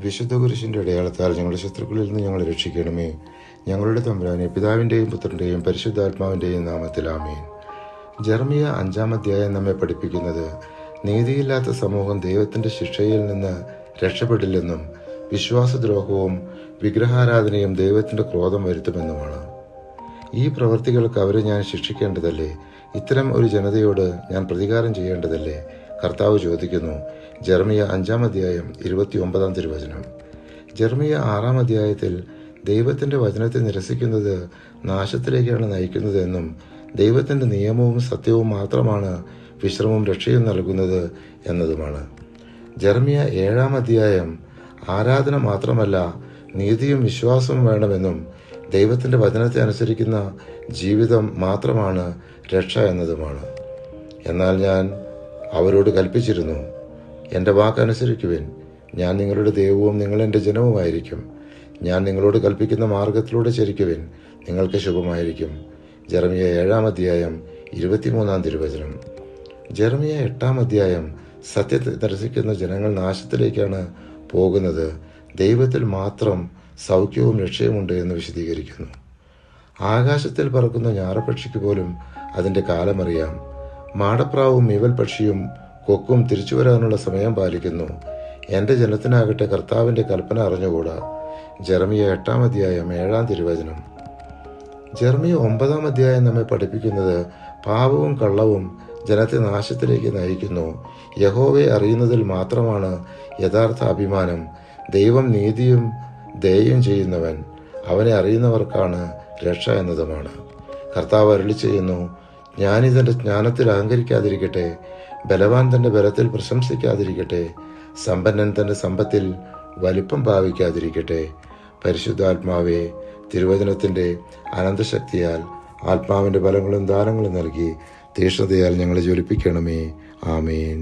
വിശുദ്ധ കുരിശിൻ്റെ അടയാളത്താൽ ഞങ്ങളുടെ ശത്രുക്കളിൽ നിന്ന് ഞങ്ങളെ രക്ഷിക്കണമേ. ഞങ്ങളുടെ തമ്പുരാനെ, പിതാവിൻ്റെയും പുത്രൻ്റെയും പരിശുദ്ധാത്മാവിൻ്റെയും നാമത്തിൽ ആമേൻ. ജെറമിയ 5-ാം അധ്യായം നമ്മെ പഠിപ്പിക്കുന്നത് നീതിയില്ലാത്ത സമൂഹം ദൈവത്തിൻ്റെ ശിക്ഷയിൽ നിന്ന് രക്ഷപ്പെടില്ലെന്നും വിശ്വാസദ്രോഹവും വിഗ്രഹാരാധനയും ദൈവത്തിൻ്റെ ക്രോധം വരുത്തുമെന്നുമാണ്. ഈ പ്രവൃത്തികൾക്ക് അവരെ ഞാൻ ശിക്ഷിക്കേണ്ടതല്ലേ? ഇത്തരം ഒരു ജനതയോട് ഞാൻ പ്രതികാരം ചെയ്യേണ്ടതല്ലേ? കർത്താവ് ചോദിക്കുന്നു. ജെറമിയ 5-ാം അധ്യായം 29-ാം തിരുവചനം. ജെറമിയ 6-ാം അധ്യായത്തിൽ ദൈവത്തിൻ്റെ വചനത്തെ നിരസിക്കുന്നത് നാശത്തിലേക്കാണ് നയിക്കുന്നതെന്നും ദൈവത്തിൻ്റെ നിയമവും സത്യവും മാത്രമാണ് വിശ്രമവും രക്ഷയും നൽകുന്നത് എന്നതുമാണ്. ജെറമിയ 7-ാം അധ്യായം ആരാധന മാത്രമല്ല, നീതിയും വിശ്വാസവും വേണമെന്നും ദൈവത്തിൻ്റെ വചനത്തെ അനുസരിക്കുന്ന ജീവിതം മാത്രമാണ് രക്ഷ എന്നതുമാണ്. എന്നാൽ ഞാൻ അവരോട് കൽപ്പിച്ചിരുന്നു, എൻ്റെ വാക്കനുസരിക്കുവിൻ, ഞാൻ നിങ്ങളുടെ ദൈവവും നിങ്ങൾ എൻ്റെ ജനവുമായിരിക്കും. ഞാൻ നിങ്ങളോട് കൽപ്പിക്കുന്ന മാർഗത്തിലൂടെ ചരിക്കുവിൻ, നിങ്ങൾക്ക് ശുഭമായിരിക്കും. ജെറമിയ 7-ാം അധ്യായം 23-ാം തിരുവചനം. ജെറമിയ 8-ാം അധ്യായം സത്യത്തെ നിരസിക്കുന്ന ജനങ്ങൾ നാശത്തിലേക്കാണ് പോകുന്നത്, ദൈവത്തിൽ പക്ഷം സൗഖ്യവും രക്ഷയുമുണ്ട് എന്ന് വിശദീകരിക്കുന്നു. ആകാശത്തിൽ പറക്കുന്ന ഞാറപ്പക്ഷിക്ക് പോലും അതിൻ്റെ കാലമറിയാം. മാടപ്രാവും മീവൽ പക്ഷിയും കൊക്കും തിരിച്ചു വരാനുള്ള സമയം പാലിക്കുന്നു. എൻ്റെ ജനത്തിനാകട്ടെ കർത്താവിൻ്റെ കൽപ്പന അറിഞ്ഞുകൂടാ. ജെറമിയ 8-ാം അധ്യായം 7-ാം തിരുവചനം. ജെറമിയ 9-ാം അധ്യായം നമ്മെ പഠിപ്പിക്കുന്നത് പാപവും കള്ളവും ജനത്തെ നാശത്തിലേക്ക് നയിക്കുന്നു. യഹോവയെ അറിയുന്നതിൽ മാത്രമാണ് യഥാർത്ഥ അഭിമാനം. ദൈവം നീതിയും ദയയും ചെയ്യുന്നവൻ, അവനെ അറിയുന്നവർക്കാണ് രക്ഷ എന്നതുമാണ്. കർത്താവ് അരുളി ചെയ്യുന്നു, ജ്ഞാനി തൻ്റെ ജ്ഞാനത്തിൽ അഹങ്കരിക്കാതിരിക്കട്ടെ, ബലവാൻ തൻ്റെ ബലത്തിൽ പ്രശംസിക്കാതിരിക്കട്ടെ, സമ്പന്നൻ തൻ്റെ സമ്പത്തിൽ വലിപ്പം ഭാവിക്കാതിരിക്കട്ടെ. പരിശുദ്ധാത്മാവെ, തിരുവചനത്തിൻ്റെ അനന്തശക്തിയാൽ ആത്മാവിൻ്റെ ബലങ്ങളും ദാനങ്ങളും നൽകി തീക്ഷ്ണതയാൽ ഞങ്ങളെ ജ്വലിപ്പിക്കണമേ. ആമേൻ.